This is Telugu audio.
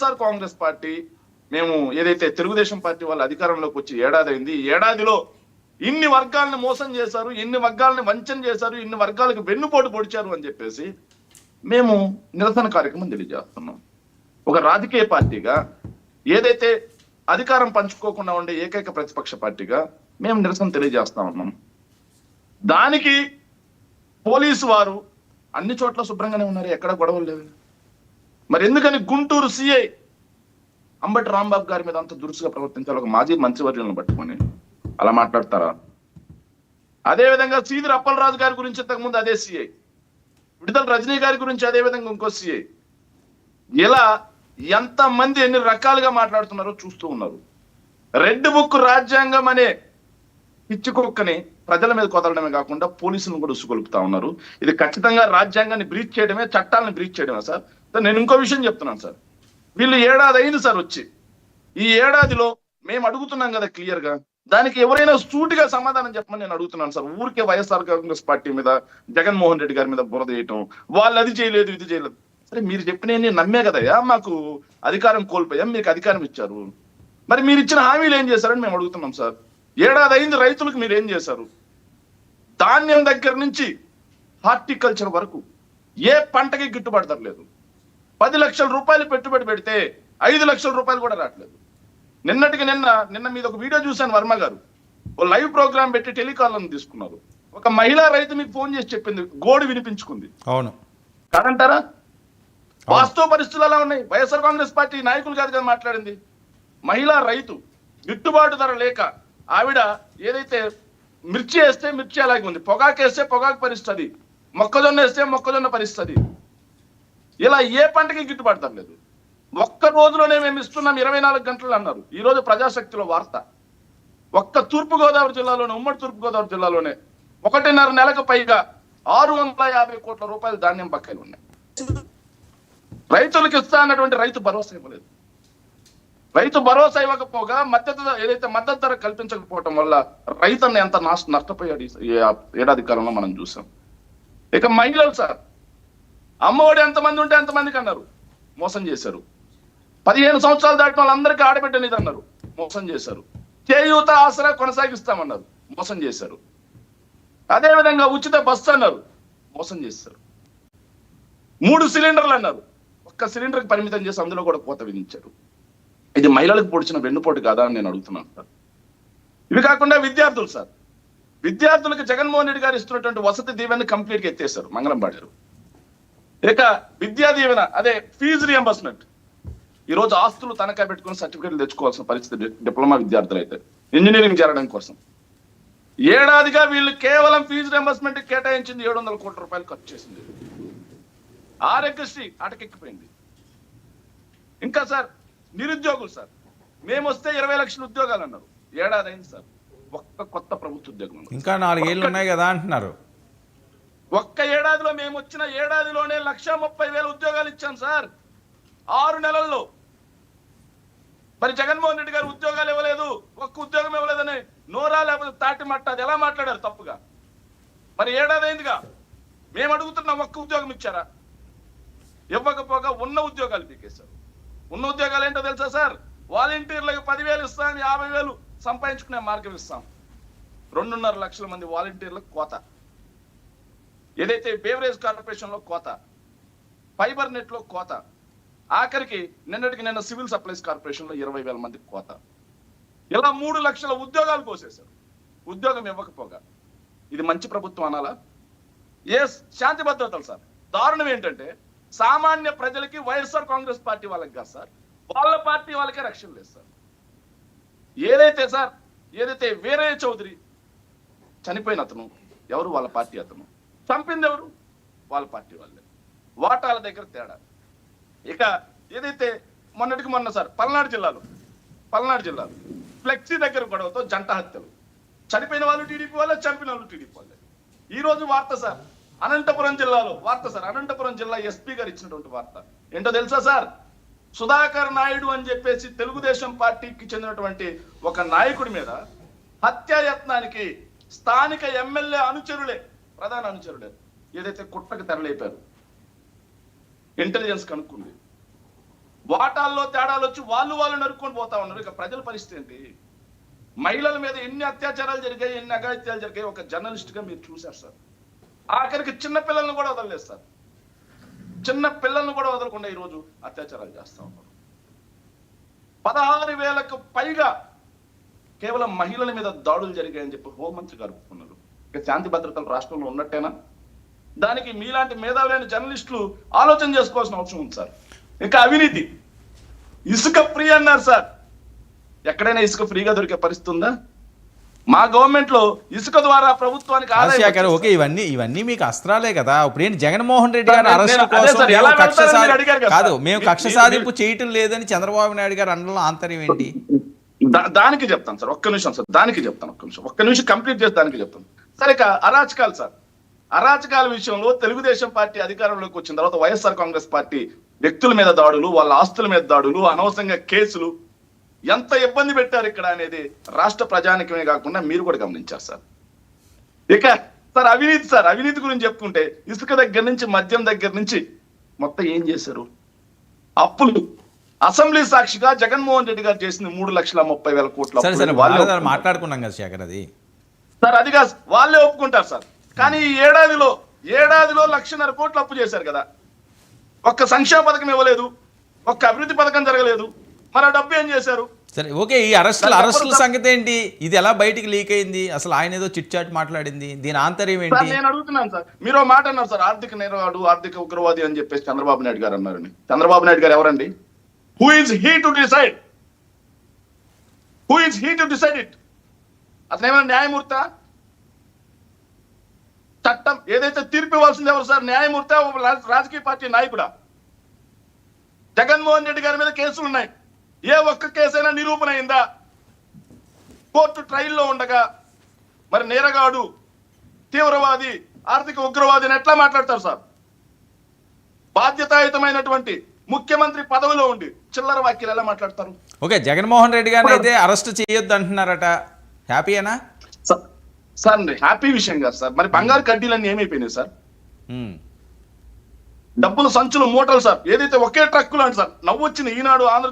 వైఎస్ఆర్ కాంగ్రెస్ పార్టీ మేము ఏదైతే తెలుగుదేశం పార్టీ వాళ్ళు అధికారంలోకి వచ్చి ఏడాది అయింది, ఏడాదిలో ఇన్ని వర్గాలను మోసం చేశారు, ఇన్ని వర్గాలను వంచన చేశారు, ఇన్ని వర్గాలకు వెన్నుపోటు పొడిచారు అని చెప్పేసి మేము నిరసన కార్యక్రమం తెలియజేస్తున్నాం. ఒక రాజకీయ పార్టీగా ఏదైతే అధికారం పంచుకోకుండా ఉండే ఏకైక ప్రతిపక్ష పార్టీగా మేము నిరసన తెలియజేస్తా ఉన్నాం. దానికి పోలీసు వారు అన్ని చోట్ల శుభ్రంగానే ఉన్నారు, ఎక్కడ గొడవలు లేవు. మరి ఎందుకని గుంటూరు సిఐ అంబటి రాంబాబు గారి మీద అంత దురుసుగా ప్రవర్తించాలి? ఒక మాజీ మంత్రివర్యులను పట్టుకొని అలా మాట్లాడతారా? అదేవిధంగా సీదిరి అప్పలరాజు గారి గురించి ఇంతకుముందు అదే సిఐ, విడుదల రజనీ గారి గురించి అదే విధంగా ఇంకో సిఐ, ఇలా ఎంతమంది ఎన్ని రకాలుగా మాట్లాడుతున్నారో చూస్తూ ఉన్నారు. రెడ్ బుక్ రాజ్యాంగం అనే పిచ్చుకొక్కని ప్రజల మీద కొదలడమే కాకుండా పోలీసులను కూడా ఉసుగొలుపుతా ఉన్నారు. ఇది ఖచ్చితంగా రాజ్యాంగాన్ని బ్రీచ్ చేయడమే, చట్టాలను బ్రీచ్ చేయడమే సార్. నేను ఇంకో విషయం చెప్తున్నాను సార్, వీళ్ళు ఏడాది అయింది సార్ వచ్చి. ఈ ఏడాదిలో మేము అడుగుతున్నాం కదా క్లియర్ గా, దానికి ఎవరైనా సూటిగా సమాధానం చెప్పమని నేను అడుగుతున్నాను సార్. ఊరికే వైఎస్ఆర్ కాంగ్రెస్ పార్టీ మీద, జగన్మోహన్ రెడ్డి గారి మీద బురద వేయటం, వాళ్ళు అది చేయలేదు ఇది చేయలేదు. సరే మీరు చెప్పిన నమ్మే కదయ్యా మాకు అధికారం కోల్పోయాం, మీకు అధికారం ఇచ్చారు, మరి మీరు ఇచ్చిన హామీలు ఏం చేశారని మేము అడుగుతున్నాం సార్. ఏడాది అయింది, రైతులకు మీరు ఏం చేశారు? ధాన్యం దగ్గర నుంచి హార్టికల్చర్ వరకు ఏ పంటకి గిట్టుబాటు ధరలేదు. 10 లక్షల రూపాయలు పెట్టుబడి పెడితే 5 లక్షల రూపాయలు కూడా రావట్లేదు. నిన్నటికి నిన్న మీద ఒక వీడియో చూశాను, వర్మ గారు ఓ లైవ్ ప్రోగ్రామ్ పెట్టి టెలికాలర్ని తీసుకున్నారు. ఒక మహిళా రైతు మీకు ఫోన్ చేసి చెప్పింది, గోడు వినిపించుకుంది. అవును కాదంటారా? వాస్తవ పరిస్థితులు అలా ఉన్నాయి. వైఎస్ఆర్ కాంగ్రెస్ పార్టీ నాయకులు కాదు కదా మాట్లాడింది. మహిళా రైతు గిట్టుబాటు ధర లేక ఆవిడ ఏదైతే మిర్చి వేస్తే మిర్చి అలాగే ఉంది, పొగాకు వేస్తే పొగాకు పరిస్థితి, మొక్కజొన్న వేస్తే మొక్కజొన్న పరిస్థితి, ఇలా ఏ పంటకి గిట్టుబాటు ధర లేదు. ఒక్క రోజులోనే మేము ఇస్తున్నాం 24 గంటలు అన్నారు. ఈ రోజు ప్రజాశక్తిలో వార్త, ఒక్క తూర్పుగోదావరి జిల్లాలోనే, ఉమ్మడి తూర్పుగోదావరి జిల్లాలోనే 1.5 నెలకు పైగా 650 కోట్ల రూపాయలు ధాన్యం బకాయిలు ఉన్నాయి. రైతులకు ఇస్తా అన్నటువంటి రైతు భరోసా ఇవ్వలేదు. రైతు భరోసా ఇవ్వకపోగా ఏదైతే మద్దతు ధర కల్పించకపోవటం వల్ల రైతుని ఎంత నష్టపోయాడు ఏడాది కాలంలో మనం చూసాం. ఇక మహిళలు సార్, అమ్మఒడి ఎంతమంది ఉంటే ఎంతమందికి అన్నారు, మోసం చేశారు. 15 సంవత్సరాలు దాటిన వాళ్ళందరికీ ఆడబిడ్డనిది అన్నారు, మోసం చేశారు. చేయూత ఆసరా కొనసాగిస్తామన్నారు, మోసం చేశారు. అదేవిధంగా ఉచిత బస్సు అన్నారు, మోసం చేశారు. 3 సిలిండర్లు అన్నారు, ఒక్క సిలిండర్కి పరిమితం చేసి అందులో కూడా కోత విధించారు. ఇది మహిళలకు పొడిచిన వెన్నుపోటు కాదా అని నేను అడుగుతున్నాను సార్. ఇవి కాకుండా విద్యార్థులు సార్, విద్యార్థులకు జగన్మోహన్ రెడ్డి గారు ఇస్తున్నటువంటి వసతి దీవెన కంప్లీట్గా ఎత్తేసారు, మంగళం పాడారు. ఇక విద్యా దీవెన అదే ఫీజు రియంబర్స్మెంట్, ఈ రోజు ఆస్తులు తనఖా పెట్టుకుని సర్టిఫికేట్లు తెచ్చుకోవాల్సిన పరిస్థితి డిప్లొమా విద్యార్థులు అయితే ఇంజనీరింగ్ చేరడం కోసం. ఏడాదిగా వీళ్ళు కేవలం ఫీజు రియంబర్స్మెంట్ కేటాయించింది 700 కోట్ల రూపాయలు ఖర్చు చేసింది. ఆరోగ్యశ్రీ అటకెక్కిపోయింది. ఇంకా సార్ నిరుద్యోగులు సార్, మేము వస్తే 20 లక్షల ఉద్యోగాలు అన్నారు, ఏడాది అయింది సార్, ఒక్క కొత్త ప్రభుత్వ ఉద్యోగం ఇంకా 4 ఏళ్ళు ఉన్నాయి కదా అంటున్నారు. ఒక్క ఏడాదిలో మేము వచ్చిన ఏడాదిలోనే 1,30,000 ఉద్యోగాలు ఇచ్చాం సార్ 6 నెలల్లో. మరి జగన్మోహన్ రెడ్డి గారు ఉద్యోగాలు ఇవ్వలేదు, ఒక్క ఉద్యోగం ఇవ్వలేదని నోరా లేకపోతే తాటి మట్ట అది ఎలా మాట్లాడారు తప్పుగా? మరి ఏడాది అయిందిగా, మేము అడుగుతున్నాం ఒక్క ఉద్యోగం ఇచ్చారా? ఇవ్వకపోగా ఉన్న ఉద్యోగాలు పీకేశారు. ఉన్న ఉద్యోగాలు ఏంటో తెలుసా సార్? వాలంటీర్లకు 10,000 ఇస్తాం, 50,000 సంపాదించుకునే మార్గం ఇస్తాం. 2.5 లక్షల మంది వాలంటీర్లకు కోత, ఏదైతే బేవరేజ్ కార్పొరేషన్ లో కోత, ఫైబర్ నెట్ లో కోత, ఆఖరికి నిన్న సివిల్ సప్లైస్ కార్పొరేషన్ లో 20,000 మందికి కోత. ఇలా 3 లక్షల ఉద్యోగాలు కోసేశారు ఉద్యోగం ఇవ్వకపోగా. ఇది మంచి ప్రభుత్వం అనాలా? శాంతి భద్రతలు సార్, దారుణం ఏంటంటే సామాన్య ప్రజలకి వైఎస్ఆర్ కాంగ్రెస్ పార్టీ వాళ్ళకి కాదు సార్, వాళ్ళ పార్టీ వాళ్ళకే రక్షణ లేదు సార్. ఏదైతే వీరయ్య చౌదరి చనిపోయిన అతను ఎవరు? వాళ్ళ పార్టీ అతను. చంపింది ఎవరు? వాళ్ళ పార్టీ వాళ్ళే. వాటాల దగ్గర తేడా. ఇక ఏదైతే మొన్న సార్ పల్నాడు జిల్లాలో ఫ్లెక్సీ దగ్గర గొడవతో జంట హత్యలు, చనిపోయిన వాళ్ళు టీడీపీ వాళ్ళే, చంపిన వాళ్ళు టీడీపీ వాళ్ళే. ఈ రోజు వార్త సార్, అనంతపురం జిల్లాలో వార్త సార్, అనంతపురం జిల్లా ఎస్పీ గారు ఇచ్చినటువంటి వార్త ఏంటో తెలుసా సార్? సుధాకర్ నాయుడు అని చెప్పేసి తెలుగుదేశం పార్టీకి చెందినటువంటి ఒక నాయకుడి మీద హత్యాయత్నానికి స్థానిక ఎమ్మెల్యే అనుచరులే, ప్రధాన అనుచరులే ఏదైతే కుట్రకి తెరలేపారు. ఇంటెలిజెన్స్ కనుక్కుంది. వాటాల్లో తేడాలు వచ్చి వాళ్ళు నరుక్కొని పోతా ఉన్నారు. ఇక ప్రజల పరిస్థితి ఏంటి? మహిళల మీద ఎన్ని అత్యాచారాలు జరిగాయి, ఎన్ని అఘాయిత్యాలు జరిగాయి ఒక జర్నలిస్ట్ గా మీరు చూశారు సార్. ఆఖరికి చిన్న పిల్లల్ని కూడా వదలలేదు సార్. చిన్న పిల్లల్ని కూడా వదలకుండా ఈరోజు అత్యాచారాలు చేస్తా ఉన్నారు. 16,000కు పైగా కేవలం మహిళల మీద దాడులు జరిగాయని చెప్పి హోంమంత్రి గారు ఒప్పుకున్నారు. ఇక శాంతి భద్రతలు రాష్ట్రంలో ఉన్నట్టేనా? దానికి మీలాంటి మేధావులైన జర్నలిస్టులు ఆలోచన చేసుకోవాల్సిన అవసరం ఉంది సార్. ఇంకా అవినీతి, ఇసుక ఫ్రీ అన్నారు సార్. ఎక్కడైనా ఇసుక ఫ్రీగా దొరికే పరిస్థితి ఉందా? మా గవర్నమెంట్ లో ఇసుక ద్వారా ప్రభుత్వానికి రాజశేఖర్ ఓకే, ఇవన్నీ మీకు అస్త్రాలే కదా. ఇప్పుడు ఏంటి జగన్మోహన్ రెడ్డి గారు అరెస్ట్ అదే కోసం సార్, ఎలా వెళ్తారని అడిగారు కదా కాదు, సార్. మేము కక్ష సాధింపు చేయటం లేదని చంద్రబాబు నాయుడు గారు అనడంలో ఆంతర్యం ఏంటి? దానికి చెప్తాను సార్, ఒక్క నిమిషం సార్, దానికి చెప్తాను. ఒక్క నిమిషం కంప్లీట్ చేసి దానికి చెప్తాను. సరే, ఇక అరాచకాలు సార్. అరాచకాల విషయంలో తెలుగుదేశం పార్టీ అధికారంలోకి వచ్చిన తర్వాత వైఎస్ఆర్ కాంగ్రెస్ పార్టీ వ్యక్తుల మీద దాడులు, వాళ్ళ ఆస్తుల మీద దాడులు, అనవసరంగా కేసులు ఎంత ఇబ్బంది పెట్టారు ఇక్కడ అనేది రాష్ట్ర ప్రజానికమే కాకుండా మీరు కూడా గమనించారు సార్. ఇక సార్ అవినీతి సార్, అవినీతి గురించి చెప్పుకుంటే ఇసుక దగ్గర నుంచి మద్యం దగ్గర నుంచి మొత్తం ఏం చేశారు? అప్పులు. అసెంబ్లీ సాక్షిగా జగన్మోహన్ రెడ్డి గారు చేసింది 3,30,000 కోట్ల సరే సరే, వాళ్ళే మాట్లాడుకున్నాం కదా శేఖర్, అది సార్, అది కాదు, వాళ్ళే ఒప్పుకుంటారు సార్. కానీ ఈ ఏడాదిలో 1,50,000 కోట్లు అప్పు చేశారు కదా. ఒక్క సంక్షేమ పథకం ఇవ్వలేదు, ఒక్క అభివృద్ధి పథకం జరగలేదు. మరి ఆ డబ్బు ఏం చేశారు? సరే ఓకే, ఈ అరెస్టుల సంగతి ఏంటి? ఇది ఎలా బయటికి లీక్ అయింది? అసలు ఆయన ఏదో చిట్ చాట్ మాట్లాడింది, దీని ఆంతర్యం ఏంటి? నేను అడుగుతున్నాను సార్. మీరు ఓ మాట అన్నారు సార్, ఆర్థిక నేరగాడు, ఆర్థిక ఉగ్రవాది అని చెప్పేసి చంద్రబాబు నాయుడు గారు అన్నారని. చంద్రబాబు నాయుడు గారు ఎవరండి? Who is he to decide? Who is he to decide it? అతను ఏమైనా న్యాయమూర్త? చట్టం ఏదైతే తీర్పు ఇవ్వాల్సింది ఎవరు సార్? న్యాయమూర్తి, రాజకీయ పార్టీ నాయకుడా? జగన్మోహన్ రెడ్డి గారి మీద కేసులు ఉన్నాయి. ఏ ఒక్క కేసైనా నిరూపణ అయిందా? కోర్టు ట్రయల్లో ఉండగా మరి నేరగాడు, తీవ్రవాది, ఆర్థిక ఉగ్రవాది అని ఎట్లా మాట్లాడతారు సార్? బాధ్యతాయుతమైనటువంటి ముఖ్యమంత్రి పదవిలో ఉండి చిల్లర వ్యాఖ్యలు ఎలా మాట్లాడతారు? ఓకే, జగన్మోహన్ రెడ్డి గారిని అయితే అరెస్ట్ చేయొద్దు అంటున్నారట, హ్యాపీయేనా? సార్ హ్యాపీ విషయం కాదు సార్. మరి బంగారు కడ్డీలన్నీ ఏమైపోయినాయి సార్? డబ్బులు సంచులు మూటలు సార్, ఏదైతే ఒకే ట్రక్కులు అండి సార్. నవ్వు వచ్చిన ఈనాడు, ఆంధ్ర